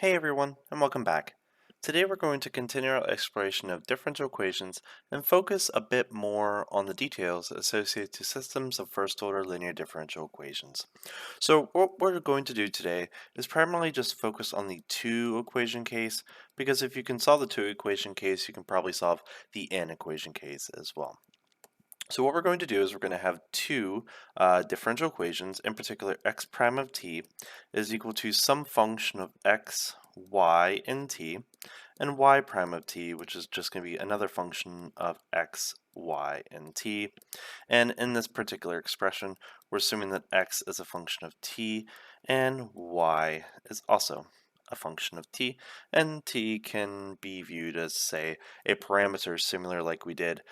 Hey everyone, and welcome back. Today we're going to continue our exploration of differential equations and focus a bit more on the details associated to systems of first-order linear differential equations. So what we're going to do today is primarily just focus on the two equation case, because if you can solve the two equation case, you can probably solve the n equation case as well. So what we're going to do is we're going to have two differential equations, in particular x prime of t is equal to some function of x, y, and t, and y prime of t, which is just going to be another function of x, y, and t. And in this particular expression, we're assuming that x is a function of t, and y is also a function of t, and t can be viewed as, say, a parameter similar like we did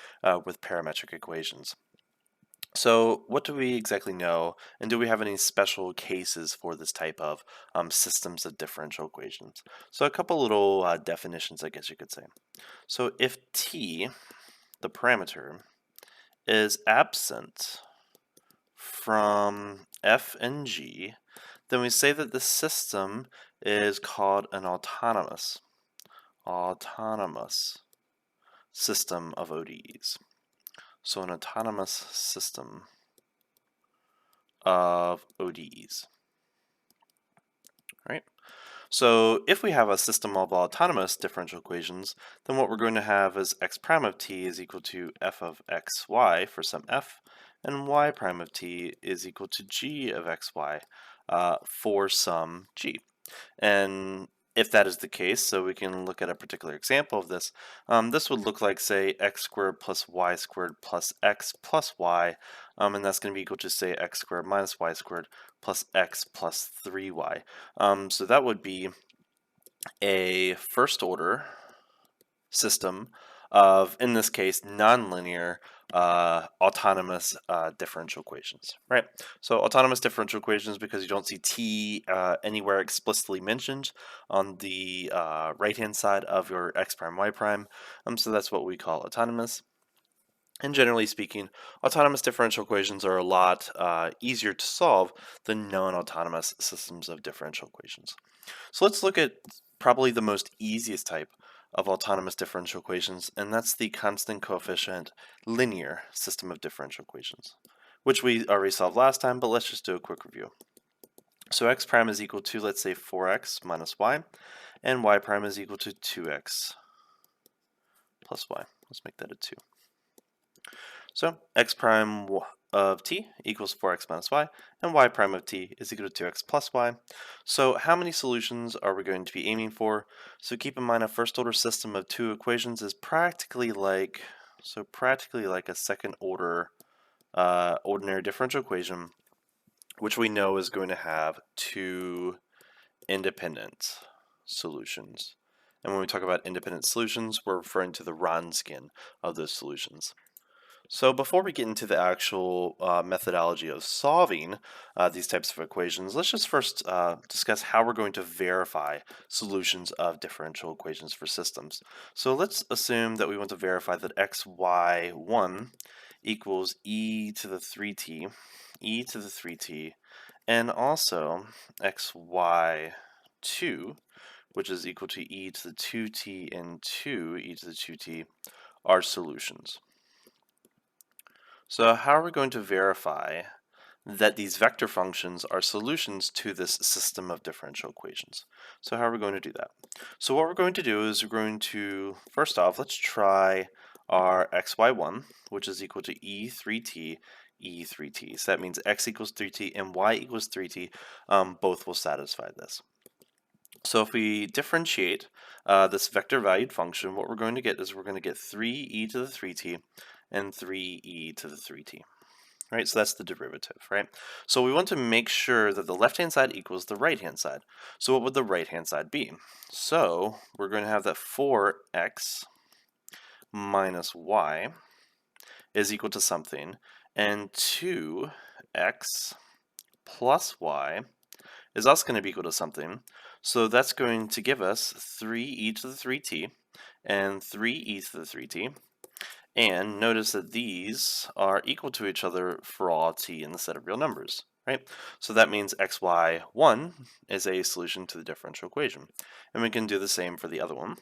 with parametric equations. So what do we exactly know, and do we have any special cases for this type of systems of differential equations? So a couple little definitions, I guess you could say. So if t, the parameter, is absent from f and g, then we say that the system is called an autonomous system of ODEs. So an autonomous system of ODEs, right? So if we have a system of autonomous differential equations, then what we're going to have is x prime of t is equal to f of xy for some f, and y prime of t is equal to g of xy for some g. And if that is the case, so we can look at a particular example of this. This would look like, say, x squared plus y squared plus x plus y, and that's going to be equal to, say, x squared minus y squared plus x plus 3y. So that would be a first order system of, in this case, nonlinear autonomous differential equations, right? So autonomous differential equations, because you don't see t anywhere explicitly mentioned on the right-hand side of your x prime, y prime, so that's what we call autonomous. And generally speaking, autonomous differential equations are a lot easier to solve than non-autonomous systems of differential equations. So let's look at probably the most easiest type of autonomous differential equations, and that's the constant coefficient linear system of differential equations, which we already solved last time, but let's just do a quick review. So x prime is equal to, let's say, 4x minus y, and y prime is equal to 2x plus y. Let's make that a 2. So x prime of t equals 4x minus y, and y prime of t is equal to 2x plus y. So how many solutions are we going to be aiming for? So keep in mind, a first order system of two equations is practically like a second order ordinary differential equation, which we know is going to have two independent solutions. And when we talk about independent solutions, we're referring to the Wronskian of those solutions. So before we get into the actual methodology of solving these types of equations, let's just first discuss how we're going to verify solutions of differential equations for systems. So let's assume that we want to verify that xy1 equals e to the 3t, and also xy2, which is equal to e to the 2t and 2 e to the 2t, are solutions. So how are we going to verify that these vector functions are solutions to this system of differential equations? So how are we going to do that? So what we're going to do is we're going to, first off, let's try our xy1, which is equal to e3t, e3t. So that means x equals 3t and y equals 3t. Both will satisfy this. So if we differentiate this vector valued function, what we're going to get is we're going to get 3e to the 3t and 3e to the 3t. Right, so that's the derivative, right? So we want to make sure that the left-hand side equals the right-hand side. So what would the right-hand side be? So we're going to have that 4x minus y is equal to something, and 2x plus y is also going to be equal to something. So that's going to give us 3e to the 3t and 3e to the 3t. And notice that these are equal to each other for all t in the set of real numbers. right? So that means xy1 is a solution to the differential equation. And we can do the same for the other one.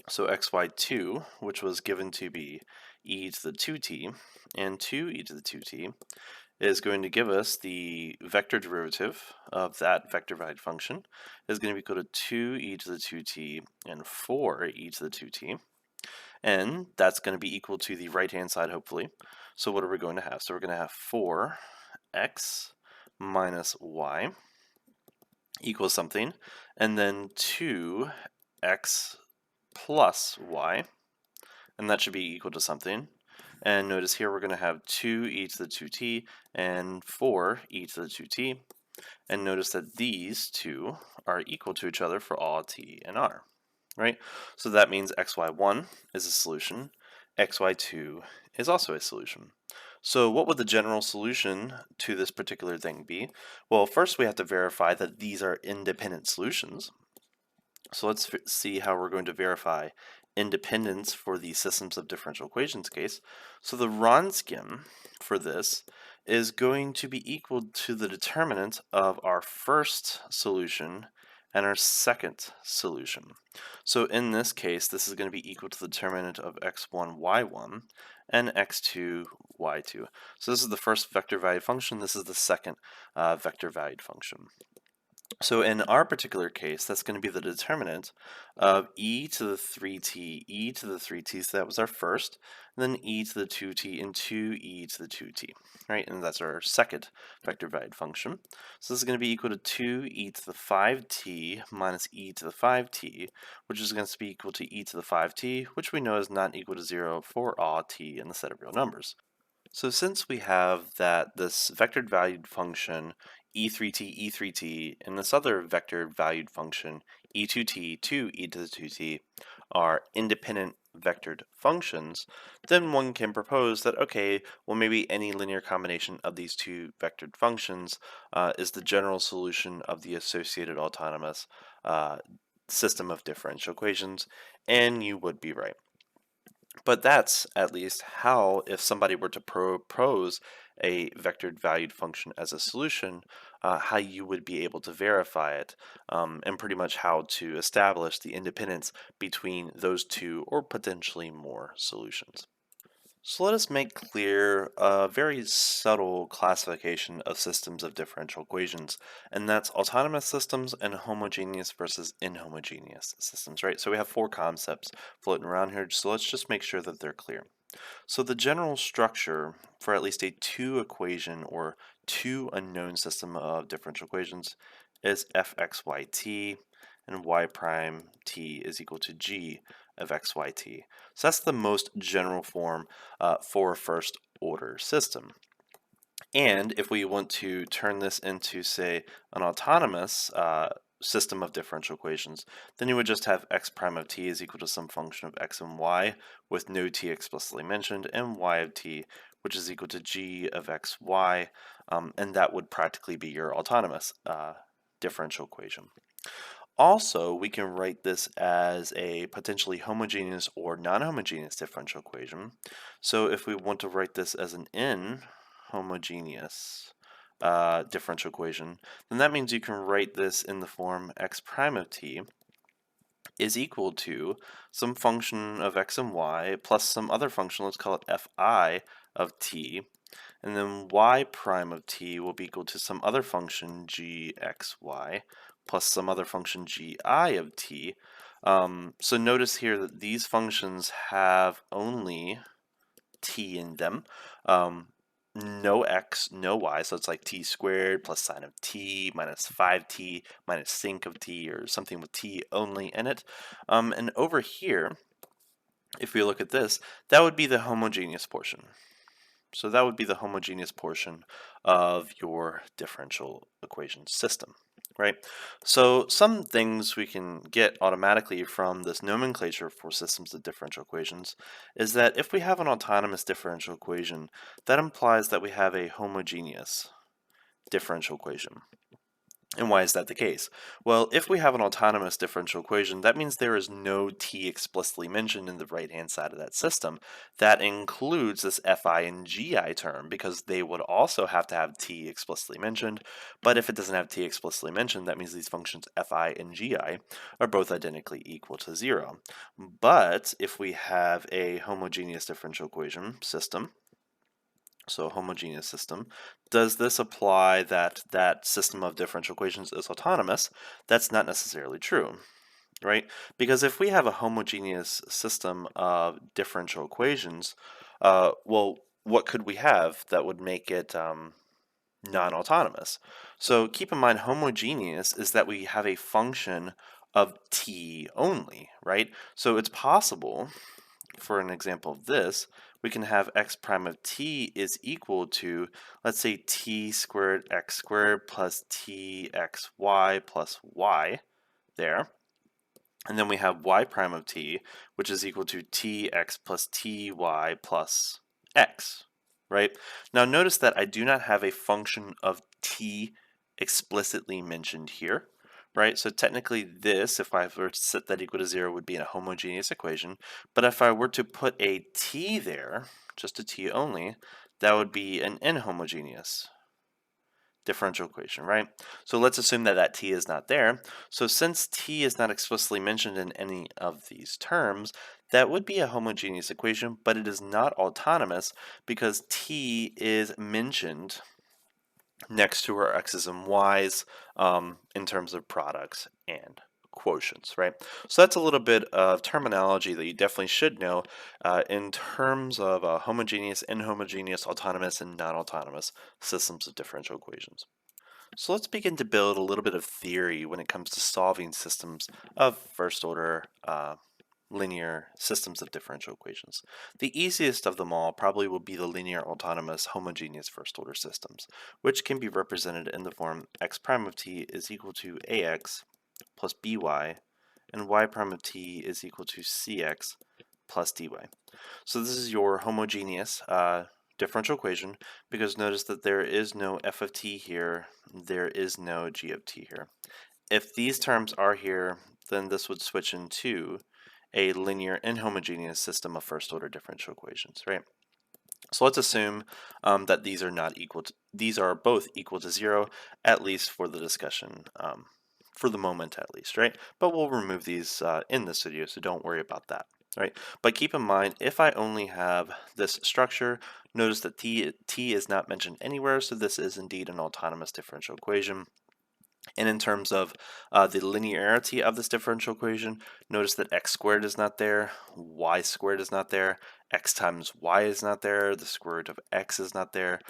So xy2, which was given to be e to the 2t, and 2e to the 2t, is going to give us the vector derivative of that vector valued function is going to be equal to 2e to the 2t and 4e to the 2t. And that's going to be equal to the right-hand side, hopefully. So what are we going to have? So we're going to have 4x minus y equals something, and then 2x plus y, and that should be equal to something. And notice here we're going to have 2e to the 2t and 4e to the 2t. And notice that these two are equal to each other for all t and r, right? So that means xy1 is a solution, xy2 is also a solution. So what would the general solution to this particular thing be? Well, first we have to verify that these are independent solutions. So let's see how we're going to verify independence for the systems of differential equations case. So the Wronskian for this is going to be equal to the determinant of our first solution and our second solution. So in this case, this is going to be equal to the determinant of x1, y1 and x2, y2. So this is the first vector valued function. This is the second vector valued function. So in our particular case, that's going to be the determinant of e to the 3t, e to the 3t, so that was our first, and then e to the 2t and 2e to the 2t, right? And that's our second vector valued function. So this is going to be equal to 2e to the 5t minus e to the 5t, which is going to be equal to e to the 5t, which we know is not equal to 0 for all t in the set of real numbers. So since we have that this vectored valued function e3t, e3t, and this other vector valued function e2t, 2e to the 2t are independent vectored functions, then one can propose that, okay, well maybe any linear combination of these two vectored functions is the general solution of the associated autonomous system of differential equations, and you would be right. But that's at least how, if somebody were to propose a vectored valued function as a solution, how you would be able to verify it, and pretty much how to establish the independence between those two or potentially more solutions. So let us make clear a very subtle classification of systems of differential equations, and that's autonomous systems and homogeneous versus inhomogeneous systems, right? So we have four concepts floating around here, so let's just make sure that they're clear. So the general structure for at least a two equation or two unknown system of differential equations is fxyt and y prime t is equal to g of xyt. So that's the most general form for a first order system. And if we want to turn this into, say, an autonomous system of differential equations, then you would just have x prime of t is equal to some function of x and y with no t explicitly mentioned, and y of t, which is equal to g of xy, and that would practically be your autonomous differential equation. Also, we can write this as a potentially homogeneous or non-homogeneous differential equation. So if we want to write this as an inhomogeneous differential equation, then that means you can write this in the form x prime of t is equal to some function of x and y plus some other function, let's call it fi of t, and then y prime of t will be equal to some other function gxy plus some other function gi of t. So notice here that these functions have only t in them. No x, no y, so it's like t squared plus sine of t minus 5t minus sinc of t, or something with t only in it. And over here, if we look at this, that would be the homogeneous portion. So that would be the homogeneous portion of your differential equation system, right? So some things we can get automatically from this nomenclature for systems of differential equations is that if we have an autonomous differential equation, that implies that we have a homogeneous differential equation. And why is that the case? Well, if we have an autonomous differential equation, that means there is no t explicitly mentioned in the right-hand side of that system. That includes this fi and gi term, because they would also have to have t explicitly mentioned. But if it doesn't have t explicitly mentioned, that means these functions fi and gi are both identically equal to 0. But if we have a homogeneous differential equation system, so homogeneous system, does this apply that that system of differential equations is autonomous? That's not necessarily true, right? Because if we have a homogeneous system of differential equations, well, what could we have that would make it non-autonomous? So keep in mind, homogeneous is that we have a function of t only, right? So it's possible, for an example of this, we can have x prime of t is equal to, let's say, t squared x squared plus txy plus y there. And then we have y prime of t, which is equal to tx plus ty plus x, right? Now notice that I do not have a function of t explicitly mentioned here, right? So technically this, if I were to set that equal to 0, would be a homogeneous equation. But if I were to put a t there, just a t only, that would be an inhomogeneous differential equation, right? So let's assume that that t is not there. So since t is not explicitly mentioned in any of these terms, that would be a homogeneous equation, but it is not autonomous because t is mentioned next to our x's and y's in terms of products and quotients, right? So that's a little bit of terminology that you definitely should know in terms of homogeneous, inhomogeneous, autonomous, and non-autonomous systems of differential equations. So let's begin to build a little bit of theory when it comes to solving systems of first order linear systems of differential equations. The easiest of them all probably will be the linear autonomous homogeneous first order systems, which can be represented in the form x prime of t is equal to ax plus by, and y prime of t is equal to cx plus dy. So this is your homogeneous differential equation, because notice that there is no f of t here, there is no g of t here. If these terms are here, then this would switch into a linear inhomogeneous system of first order differential equations, right? So let's assume that these are not equal to, these are both equal to 0, at least for the discussion, for the moment at least, right? But we'll remove these in this video, so don't worry about that, right? But keep in mind, if I only have this structure, notice that t is not mentioned anywhere, so this is indeed an autonomous differential equation. And in terms of the linearity of this differential equation, notice that x squared is not there, y squared is not there, x times y is not there, the square root of x is not there,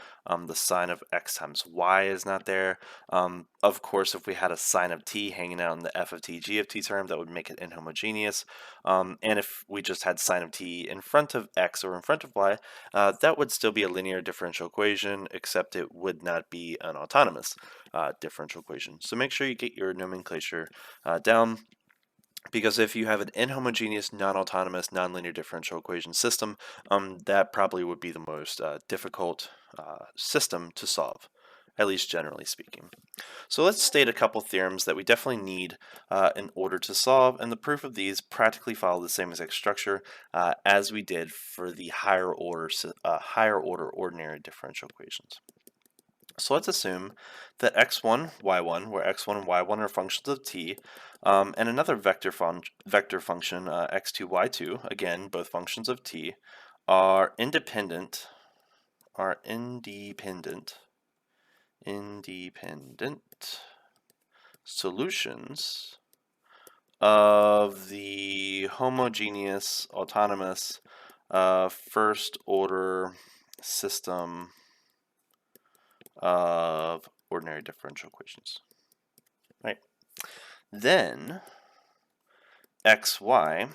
the sine of x times y is not there. Of course, if we had a sine of t hanging out in the f of t, g of t term, that would make it inhomogeneous. And if we just had sine of t in front of x or in front of y, that would still be a linear differential equation, except it would not be an autonomous differential equation. So make sure you get your nomenclature down, because if you have an inhomogeneous, non-autonomous, nonlinear differential equation system, that probably would be the most difficult system to solve, at least generally speaking. So let's state a couple theorems that we definitely need in order to solve, and the proof of these practically follow the same exact structure as we did for the higher order ordinary differential equations. So let's assume that x1, y1, where x1 and y1 are functions of t, and another vector function, x2, y2, again, both functions of t, are independent solutions of the homogeneous, autonomous, first order system of ordinary differential equations, right? Then xy,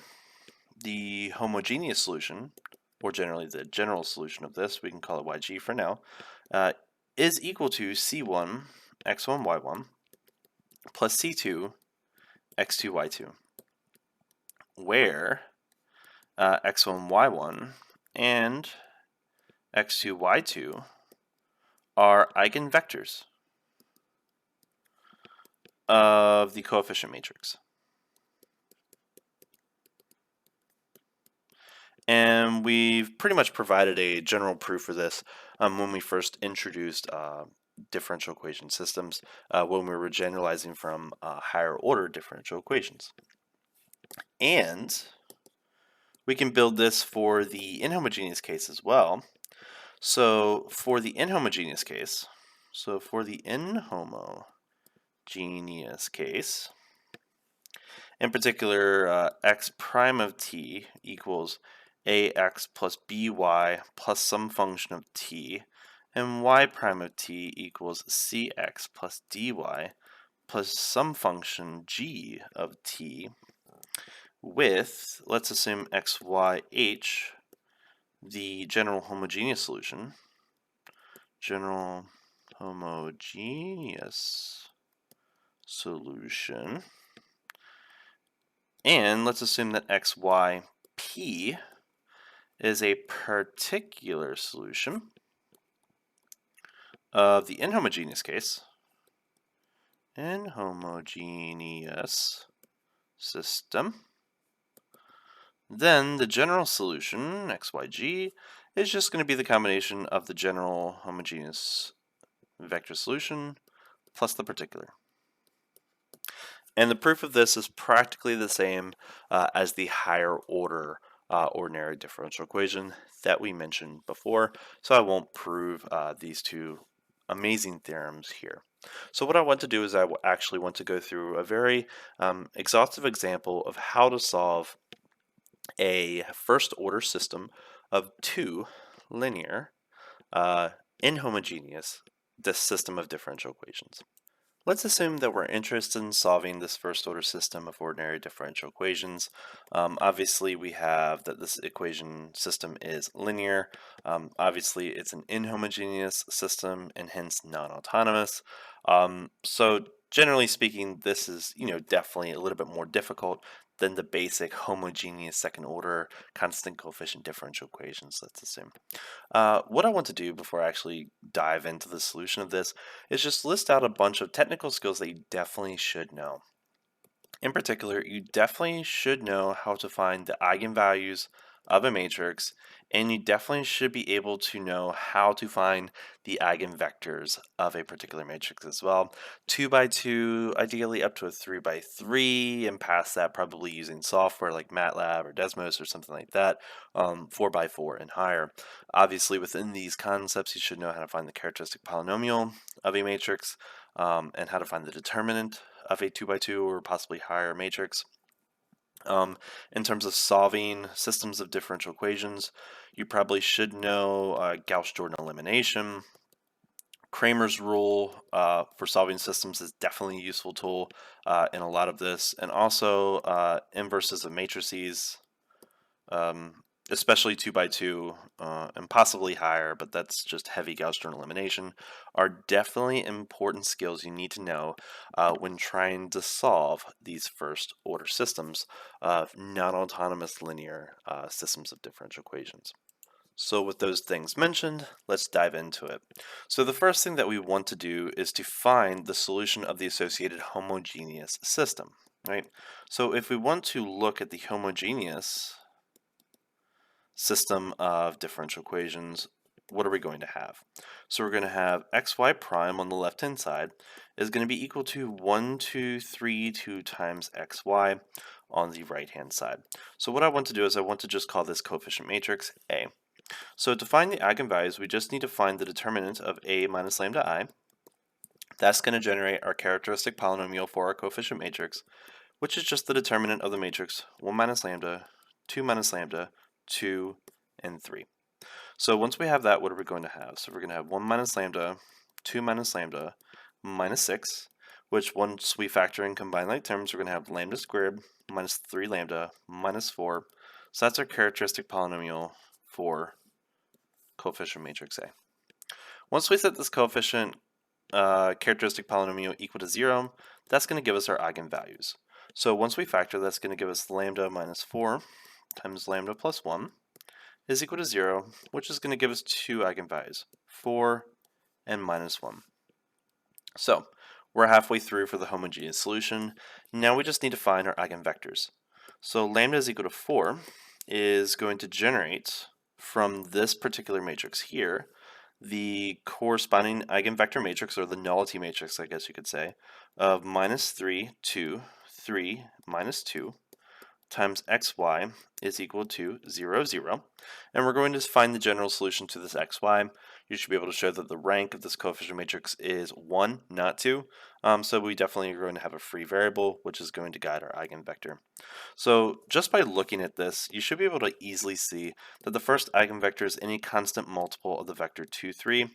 the homogeneous solution, or generally the general solution of this, we can call it yg for now, is equal to c1 x1 y1 plus c2 x2 y2, where x1 y1 and x2 y2 are eigenvectors. of the coefficient matrix. And we've pretty much provided a general proof for this when we first introduced differential equation systems, when we were generalizing from higher order differential equations. And we can build this for the inhomogeneous case as well. So for the inhomogeneous case, in particular, x prime of t equals ax plus by plus some function of t, and y prime of t equals cx plus dy plus some function g of t with, let's assume x, y, h, the general homogeneous solution, and let's assume that x, y, p is a particular solution of the inhomogeneous case, inhomogeneous system. Then the general solution, xyg, is just going to be the combination of the general homogeneous vector solution plus the particular. And the proof of this is practically the same as the higher order ordinary differential equation that we mentioned before, so I won't prove these two amazing theorems here. So what I want to do is I actually want to go through a very exhaustive example of how to solve a first order system of two linear inhomogeneous system of differential equations. Let's assume that we're interested in solving this first order system of ordinary differential equations. Obviously we have that this equation system is linear. Obviously it's an inhomogeneous system and hence non-autonomous. So generally speaking, this is definitely a little bit more difficult than the basic homogeneous second order constant coefficient differential equations, let's assume. What I want to do before I actually dive into the solution of this is just list out a bunch of technical skills that you definitely should know. In particular, you definitely should know how to find the eigenvalues of a matrix, and you definitely should be able to know how to find the eigenvectors of a particular matrix as well. 2 by 2, ideally up to a 3 by 3, and past that probably using software like MATLAB or Desmos or something like that, 4 by 4 and higher. Obviously within these concepts you should know how to find the characteristic polynomial of a matrix, and how to find the determinant of a 2 by 2 or possibly higher matrix. In terms of solving systems of differential equations, you probably should know Gauss-Jordan elimination. Cramer's rule for solving systems is definitely a useful tool in a lot of this, and also inverses of matrices, especially 2 by 2 and possibly higher, but that's just heavy Gauss-Jordan elimination, are definitely important skills you need to know when trying to solve these first order systems of non-autonomous linear systems of differential equations. So with those things mentioned, let's dive into it. So the first thing that we want to do is to find the solution of the associated homogeneous system, right? So if we want to look at the homogeneous system of differential equations, what are we going to have? So we're going to have xy prime on the left hand side is going to be equal to 1, 2, 3, 2 times xy on the right hand side. So what I want to do is I want to just call this coefficient matrix A. So to find the eigenvalues, we just need to find the determinant of A minus lambda I. That's going to generate our characteristic polynomial for our coefficient matrix, which is just the determinant of the matrix 1 minus lambda, 2 minus lambda, 2, and 3. So once we have that, what are we going to have? So we're going to have 1 minus lambda, 2 minus lambda, minus 6, which once we factor in combined like terms, we're going to have lambda squared minus 3 lambda minus 4. So that's our characteristic polynomial for coefficient matrix A. Once we set this coefficient characteristic polynomial equal to 0, that's going to give us our eigenvalues. So once we factor, that's going to give us lambda minus 4 times lambda plus 1 is equal to 0, which is going to give us two eigenvalues, 4 and minus 1. So We're halfway through for the homogeneous solution. Now we just need to find our eigenvectors. So lambda is equal to 4 is going to generate from this particular matrix here the corresponding eigenvector matrix, or the nullity matrix, I guess you could say, of -3, 2, 3, -2 times xy is equal to 0, 0. And we're going to find the general solution to this xy. You should be able to show that the rank of this coefficient matrix is 1, not 2. So we definitely are going to have a free variable, which is going to guide our eigenvector. So just by looking at this, you should be able to easily see that the first eigenvector is any constant multiple of the vector 2, 3.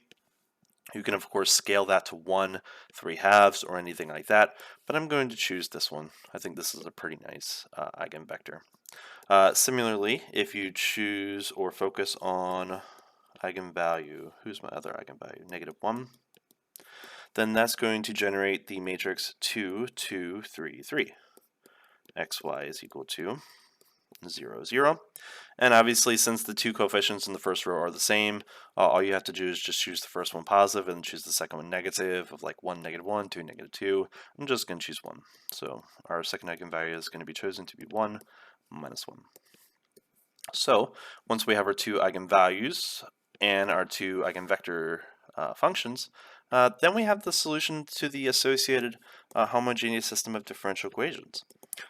You can, of course, scale that to 1, 3/2, or anything like that, but I'm going to choose this one. I think this is a pretty nice eigenvector. Similarly, if you choose or focus on eigenvalue, who's my other eigenvalue? -1. Then that's going to generate the matrix 2, 2, 3, 3. xy is equal to 0, 0. And obviously, since the two coefficients in the first row are the same, all you have to do is just choose the first one positive and choose the second one negative, of like 1, -1, 2, -2. I'm just going to choose 1. So our second eigenvalue is going to be chosen to be 1, -1. So once we have our two eigenvalues and our two eigenvector functions, then we have the solution to the associated homogeneous system of differential equations.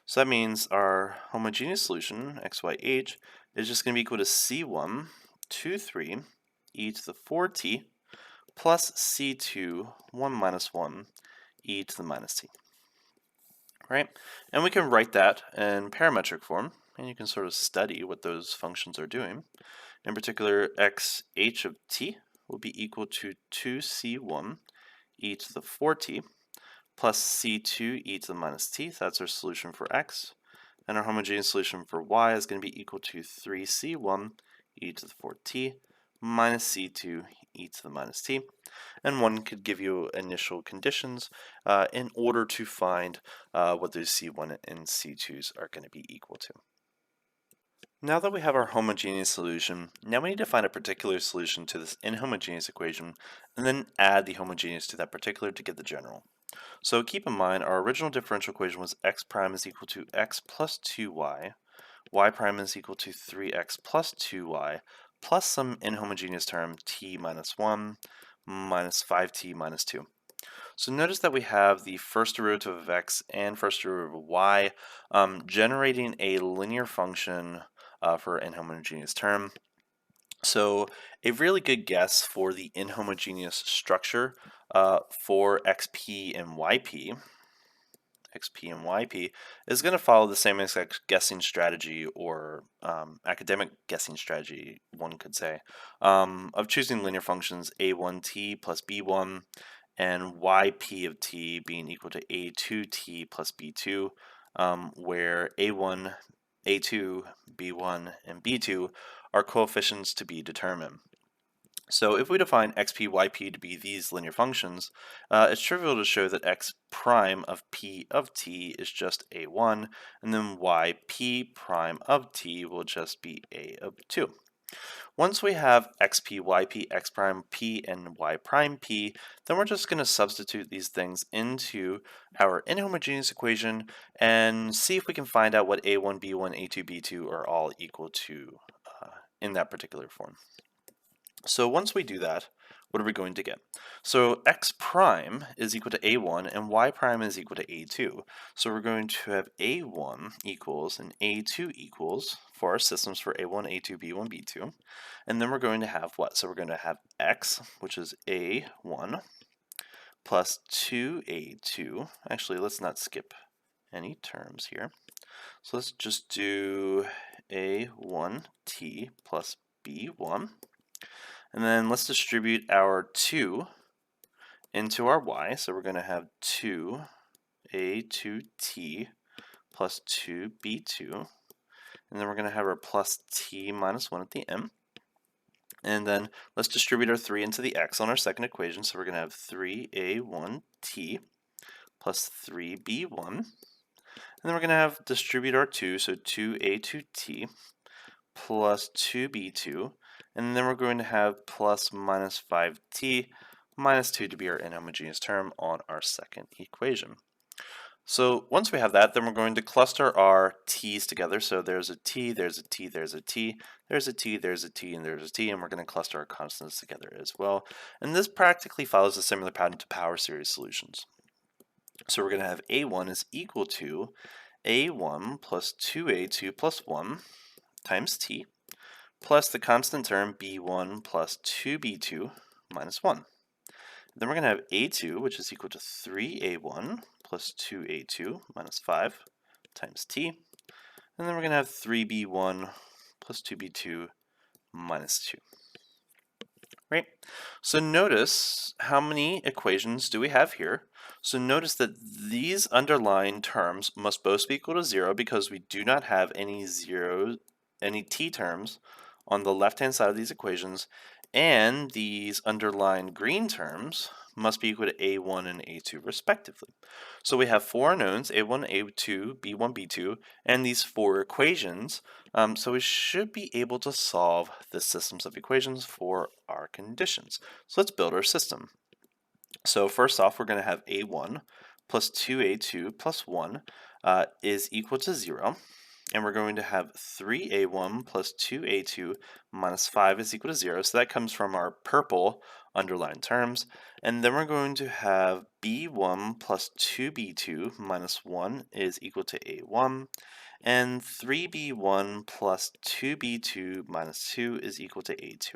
So that means our homogeneous solution, xyh, is just going to be equal to c1, 2, 3, e to the 4t, plus c2, 1 minus 1, e to the minus t. Right? And we can write that in parametric form, and you can sort of study what those functions are doing. In particular, xh of t will be equal to 2c1 e to the 4t plus c2 e to the minus t. That's our solution for x. And our homogeneous solution for y is going to be equal to 3c1 e to the 4t minus c2 e to the minus t. And one could give you initial conditions in order to find what those c1 and c2s are going to be equal to. Now that we have our homogeneous solution, now we need to find a particular solution to this inhomogeneous equation and then add the homogeneous to that particular to get the general. So keep in mind, our original differential equation was x prime is equal to x plus 2y, y prime is equal to 3x plus 2y, plus some inhomogeneous term t minus 1 minus 5t minus 2. So notice that we have the first derivative of x and first derivative of y generating a linear function for an inhomogeneous term. So a really good guess for the inhomogeneous structure for xp and yp is going to follow the same exact guessing strategy, or academic guessing strategy, one could say, of choosing linear functions a1t plus b1 and yp of t being equal to a2t plus b2, where a1, a2, b1, and b2 are coefficients to be determined. So if we define xp, yp to be these linear functions, it's trivial to show that x prime of p of t is just a1, and then yp prime of t will just be a of 2. Once we have xp, yp, x prime p, and y prime p, then we're just going to substitute these things into our inhomogeneous equation and see if we can find out what a1, b1, a2, b2 are all equal to in that particular form. So once we do that, what are we going to get? So x prime is equal to a1 and y prime is equal to a2. So we're going to have a1 equals and a2 equals for our systems for a1, a2, b1, b2. And then we're going to have what? So we're going to have x, which is a1, plus 2a2. Actually, let's not skip any terms here. So let's just do a1t plus b1. And then let's distribute our 2 into our y. So we're going to have 2a2t plus 2b2. And then we're going to have our plus t minus 1 at the end. And then let's distribute our 3 into the x on our second equation. So we're going to have 3a1t plus 3b1. And then we're going to have distribute our 2, so 2a2t plus 2b2. And then we're going to have plus minus 5t minus 2 to be our inhomogeneous term on our second equation. So once we have that, then we're going to cluster our t's together. So there's a t, there's a t, there's a t, there's a t, there's a t, and there's a t, and we're going to cluster our constants together as well. And this practically follows a similar pattern to power series solutions. So we're going to have a1 is equal to a1 plus 2a2 plus 1 times t plus the constant term b1 plus 2b2 minus 1. Then we're going to have a2, which is equal to 3a1 plus 2a2 minus 5 times t. And then we're going to have 3b1 plus 2b2 minus 2. Right? So notice how many equations do we have here. So notice that these underlying terms must both be equal to 0 because we do not have any t terms on the left-hand side of these equations, and these underlying green terms must be equal to a1 and a2 respectively. So we have four unknowns, a1, a2, b1, b2, and these four equations. So we should be able to solve the systems of equations for our conditions. So let's build our system. So first off, we're going to have a1 plus 2a2 plus 1 is equal to 0. And we're going to have 3a1 plus 2a2 minus 5 is equal to 0. So that comes from our purple underlined terms. And then we're going to have b1 plus 2b2 minus 1 is equal to a1. And 3b1 plus 2b2 minus 2 is equal to a2.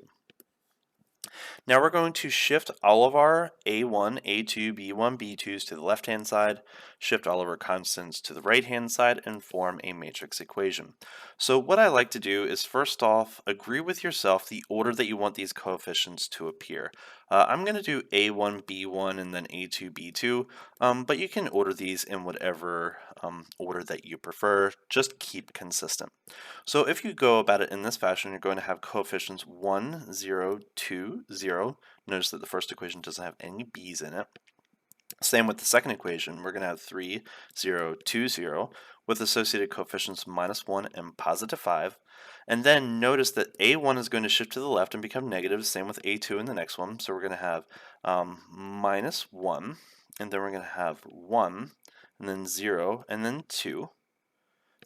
Now we're going to shift all of our a1, a2, b1, b2s to the left-hand side, shift all of our constants to the right-hand side, and form a matrix equation. So what I like to do is first off, agree with yourself the order that you want these coefficients to appear. I'm going to do a1, b1, and then a2, b2, but you can order these in whatever order that you prefer. Just keep consistent. So if you go about it in this fashion, you're going to have coefficients 1, 0, 2, 0. Notice that the first equation doesn't have any b's in it. Same with the second equation. We're going to have 3, 0, 2, 0 with associated coefficients minus 1 and positive 5. And then notice that a1 is going to shift to the left and become negative. Same with a2 in the next one. So we're going to have minus 1, and then we're going to have 1, and then 0, and then 2.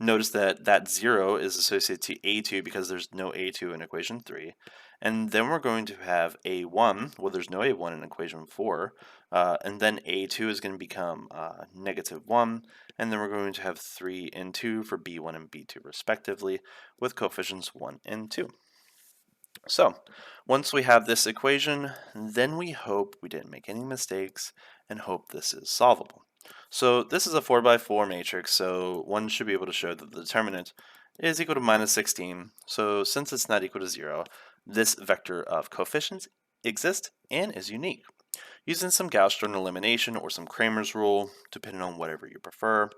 Notice that that 0 is associated to a2 because there's no a2 in equation 3. And then we're going to have a1, well there's no a1 in equation 4, and then a2 is going to become negative 1, and then we're going to have 3 and 2 for b1 and b2 respectively, with coefficients 1 and 2. So, once we have this equation, then we hope we didn't make any mistakes and hope this is solvable. So this is a 4x4 matrix, so one should be able to show that the determinant is equal to minus 16. So since it's not equal to 0, this vector of coefficients exists and is unique. Using some Gaussian elimination or some Cramer's rule, depending on whatever you prefer,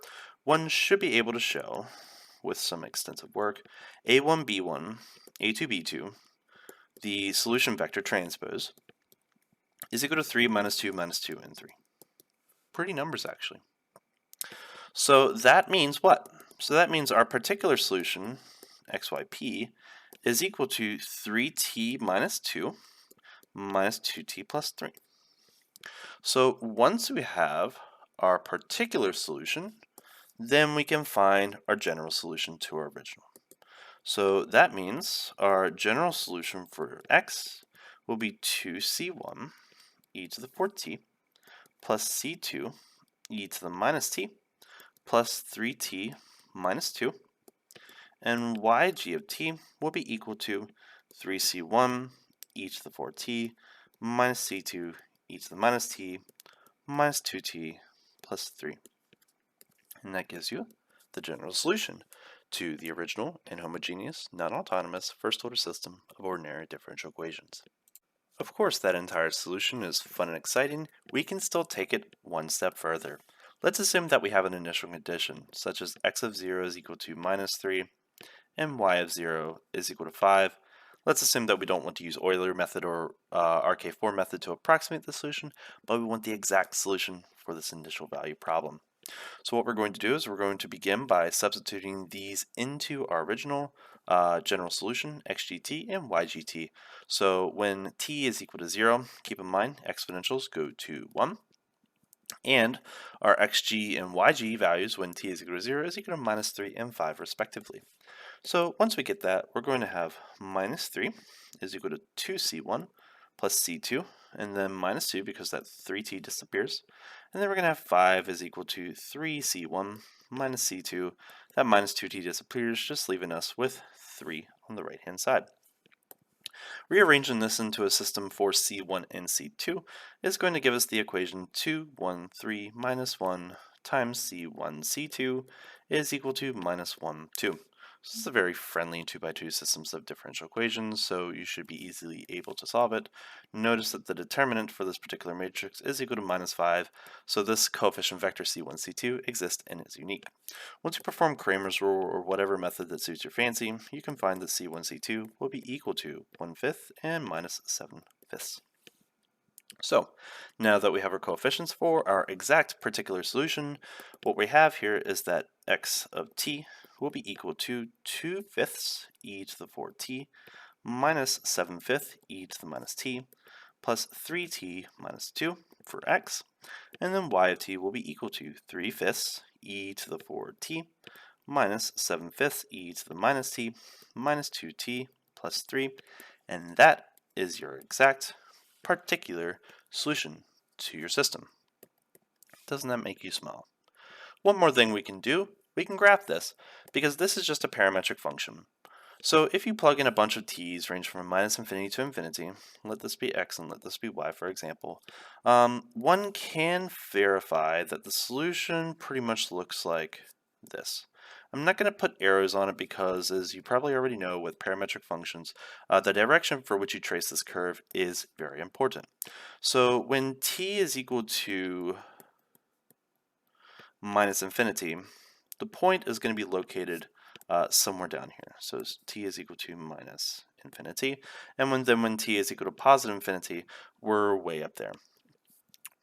one should be able to show, with some extensive work, a1, b1, a2, b2, the solution vector transpose, is equal to 3 minus 2 minus 2 and 3. Pretty numbers, actually. So that means what? So that means our particular solution, xyp, is equal to 3t minus 2 minus 2t plus 3. So once we have our particular solution, then we can find our general solution to our original. So that means our general solution for x will be 2c1 e to the 4t plus c2 e to the minus t plus 3t minus 2, and yg of t will be equal to 3c1 e to the 4t minus c2 e to the minus t minus 2t plus 3. And that gives you the general solution to the original inhomogeneous, non-autonomous, first-order system of ordinary differential equations. Of course, that entire solution is fun and exciting. We can still take it one step further. Let's assume that we have an initial condition, such as x of 0 is equal to minus 3, and y of 0 is equal to 5. Let's assume that we don't want to use Euler method or RK4 method to approximate the solution, but we want the exact solution for this initial value problem. So what we're going to do is we're going to begin by substituting these into our original. general solution, xgt and ygt. So when t is equal to 0, keep in mind exponentials go to 1. And our xg and yg values when t is equal to 0 is equal to minus 3 and 5 respectively. So once we get that, we're going to have minus 3 is equal to 2c1 plus c2, and then minus 2 because that 3t disappears. And then we're going to have 5 is equal to 3c1 minus c2. That minus 2t disappears, just leaving us with 3 on the right-hand side. Rearranging this into a system for c1 and c2 is going to give us the equation 2, 1, 3 minus 1 times c1, c2 is equal to minus 1, 2. This is a very friendly 2x2 systems of differential equations, so you should be easily able to solve it. Notice that the determinant for this particular matrix is equal to minus 5, so this coefficient vector c1, c2 exists and is unique. Once you perform Cramer's rule or whatever method that suits your fancy, you can find that c1, c2 will be equal to 1/5 and minus 7/5. So, now that we have our coefficients for our exact particular solution, what we have here is that x of t will be equal to 2/5 e to the 4t minus 7/5 e to the minus t plus 3t minus 2 for x, and then y of t will be equal to 3/5 e to the 4t minus 7/5 e to the minus t minus 2t plus 3, and that is your exact particular solution to your system. Doesn't that make you smile? One more thing we can do, we can graph this, because this is just a parametric function. So if you plug in a bunch of t's range from minus infinity to infinity, let this be x and let this be y for example, one can verify that the solution pretty much looks like this. I'm not going to put arrows on it because, as you probably already know with parametric functions, the direction for which you trace this curve is very important. So when t is equal to minus infinity, the point is going to be located somewhere down here. So t is equal to minus infinity, and when t is equal to positive infinity, we're way up there.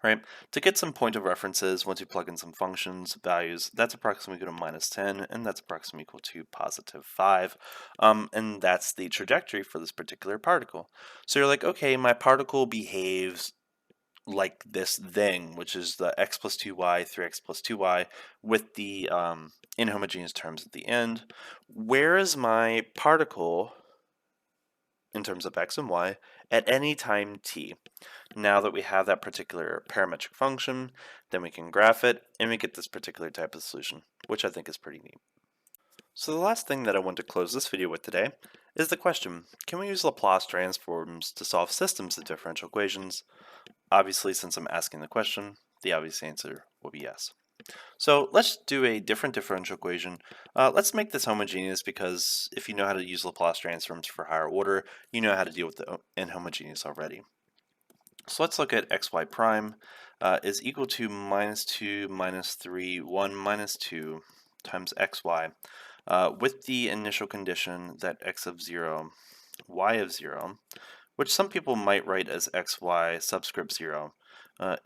Right? To get some point of references, once you plug in some functions, values, that's approximately equal to minus 10, and that's approximately equal to positive 5. And that's the trajectory for this particular particle. So you're like, okay, my particle behaves like this thing, which is the x plus 2y, 3x plus 2y, with the inhomogeneous terms at the end. Where is my particle in terms of x and y at any time t? Now that we have that particular parametric function, then we can graph it, and we get this particular type of solution, which I think is pretty neat. So the last thing that I want to close this video with today is the question, can we use Laplace transforms to solve systems of differential equations? Obviously, since I'm asking the question, the obvious answer will be yes. So let's do a different differential equation. Let's make this homogeneous because if you know how to use Laplace transforms for higher order, you know how to deal with the inhomogeneous already. So let's look at xy prime is equal to minus 2 minus 3, 1 minus 2 times xy with the initial condition that x of 0, y of 0, which some people might write as xy subscript 0,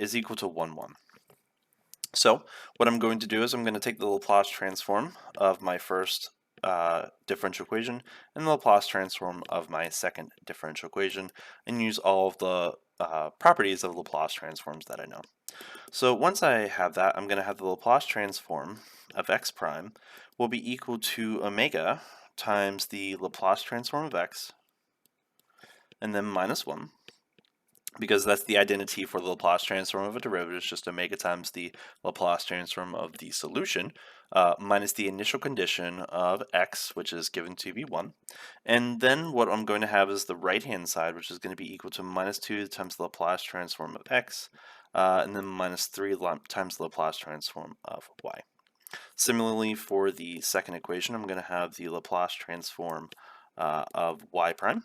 is equal to 1, 1. So what I'm going to do is I'm going to take the Laplace transform of my first differential equation and the Laplace transform of my second differential equation and use all of the properties of Laplace transforms that I know. So once I have that, I'm going to have the Laplace transform of x prime will be equal to omega times the Laplace transform of x and then minus 1, because that's the identity for the Laplace transform of a derivative. It's just omega times the Laplace transform of the solution minus the initial condition of x, which is given to be 1. And then what I'm going to have is the right-hand side, which is going to be equal to minus 2 times the Laplace transform of x, and then minus 3 times the Laplace transform of y. Similarly, for the second equation, I'm going to have the Laplace transform of y prime,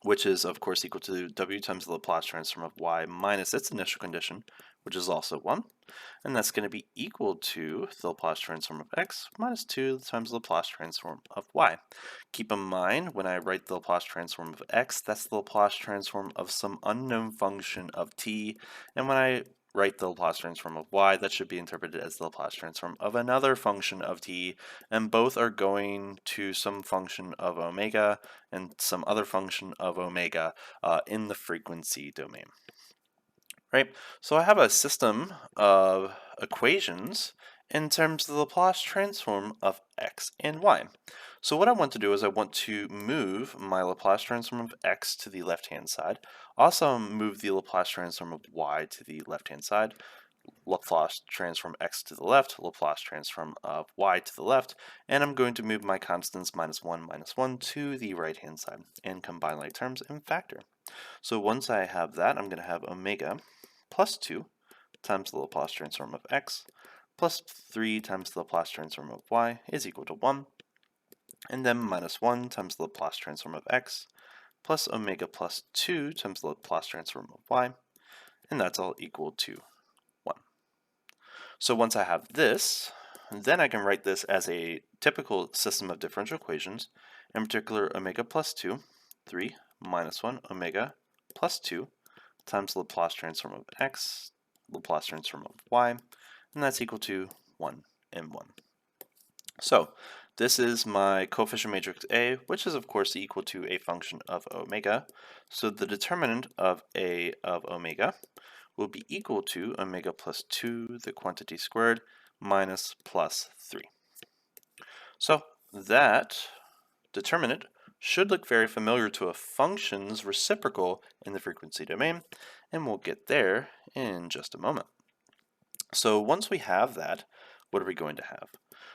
which is of course equal to w times the Laplace transform of y minus its initial condition, which is also 1. And that's going to be equal to the Laplace transform of x minus 2 times the Laplace transform of y. Keep in mind, when I write the Laplace transform of x, that's the Laplace transform of some unknown function of t. And when I write the Laplace transform of y, that should be interpreted as the Laplace transform of another function of t, and both are going to some function of omega and some other function of omega in the frequency domain. Right? So I have a system of equations in terms of the Laplace transform of x and y. So what I want to do is I want to move my Laplace transform of x to the left-hand side, also move the Laplace transform of y to the left-hand side, Laplace transform x to the left, Laplace transform of y to the left, and I'm going to move my constants minus 1 to the right-hand side and combine like terms and factor. So once I have that, I'm going to have omega plus 2 times the Laplace transform of x plus 3 times the Laplace transform of y is equal to 1, and then minus 1 times the Laplace transform of x plus omega plus 2 times the Laplace transform of y, and that's all equal to 1. So once I have this, then I can write this as a typical system of differential equations, in particular omega plus 2, 3 minus 1 omega plus 2 times the Laplace transform of x, Laplace transform of y, and that's equal to 1 and 1. So this is my coefficient matrix A, which is of course equal to a function of omega. So the determinant of A of omega will be equal to omega plus 2, the quantity squared, minus plus 3. So that determinant should look very familiar to a function's reciprocal in the frequency domain, and we'll get there in just a moment. So once we have that, what are we going to have?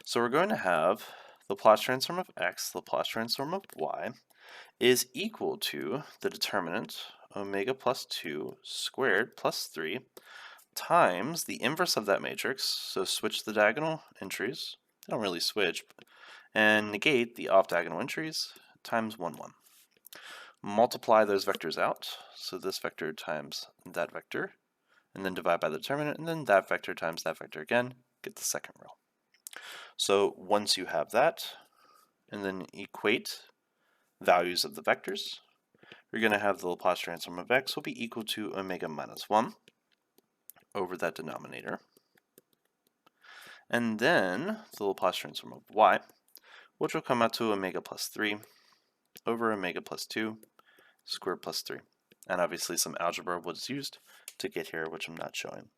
So we're going to have the Laplace transform of x, the Laplace transform of y, is equal to the determinant omega plus 2 squared plus 3 times the inverse of that matrix, so switch the diagonal entries, they don't really switch, and negate the off-diagonal entries, times 1, 1. Multiply those vectors out, so this vector times that vector, and then divide by the determinant, and then that vector times that vector again, get the second row. So once you have that, and then equate values of the vectors, you're going to have the Laplace transform of x will be equal to omega minus 1 over that denominator. And then the Laplace transform of y, which will come out to omega plus 3 over omega plus 2 squared plus 3. And obviously some algebra was used to get here, which I'm not showing.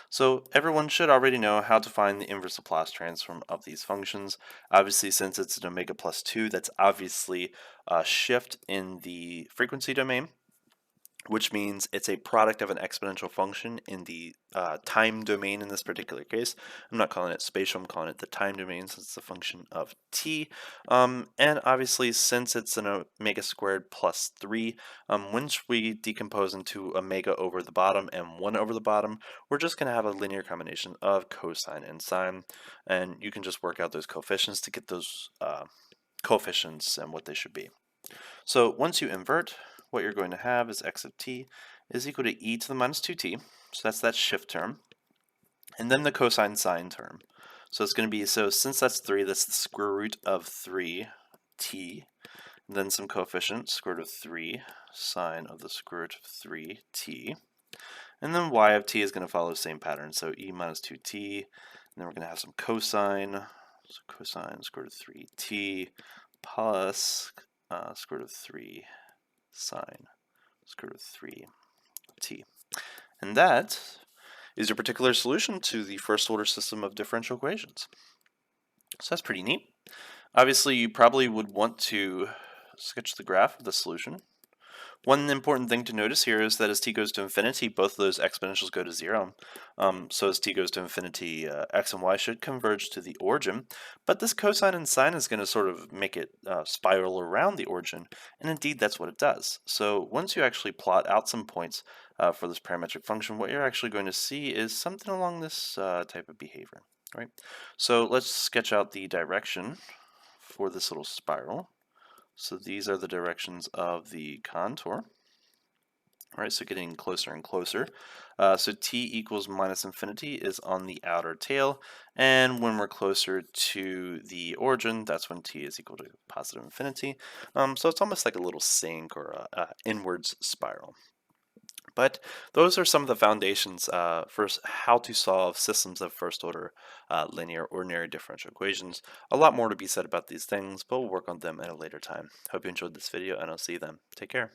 So everyone should already know how to find the inverse Laplace transform of these functions. Obviously, since it's an omega plus 2, that's obviously a shift in the frequency domain, which means it's a product of an exponential function in the time domain in this particular case. I'm not calling it spatial, I'm calling it the time domain since it's a function of t. And obviously, since it's an omega squared plus 3, once we decompose into omega over the bottom and 1 over the bottom, we're just going to have a linear combination of cosine and sine. And you can just work out those coefficients to get those coefficients and what they should be. So once you invert, what you're going to have is x of t is equal to e to the minus 2t, so that's that shift term, and then the cosine sine term. So it's going to be, so since that's 3, that's the square root of 3t, then some coefficient, square root of 3 sine of the square root of 3t, and then y of t is going to follow the same pattern, so e minus 2t, and then we're going to have some cosine, so cosine square root of 3t plus square root of 3 sine square root of 3t. And that is your particular solution to the first order system of differential equations. So that's pretty neat. Obviously, you probably would want to sketch the graph of the solution. One important thing to notice here is that as t goes to infinity, both of those exponentials go to 0. So as t goes to infinity, x and y should converge to the origin. But this cosine and sine is going to sort of make it spiral around the origin. And indeed, that's what it does. So once you actually plot out some points for this parametric function, what you're actually going to see is something along this type of behavior. Right? So let's sketch out the direction for this little spiral. So these are the directions of the contour. All right, so getting closer and closer. So t equals minus infinity is on the outer tail, and when we're closer to the origin, that's when t is equal to positive infinity. So it's almost like a little sink or a inwards spiral. But those are some of the foundations for how to solve systems of first order linear ordinary differential equations. A lot more to be said about these things, but we'll work on them at a later time. Hope you enjoyed this video, and I'll see you then. Take care.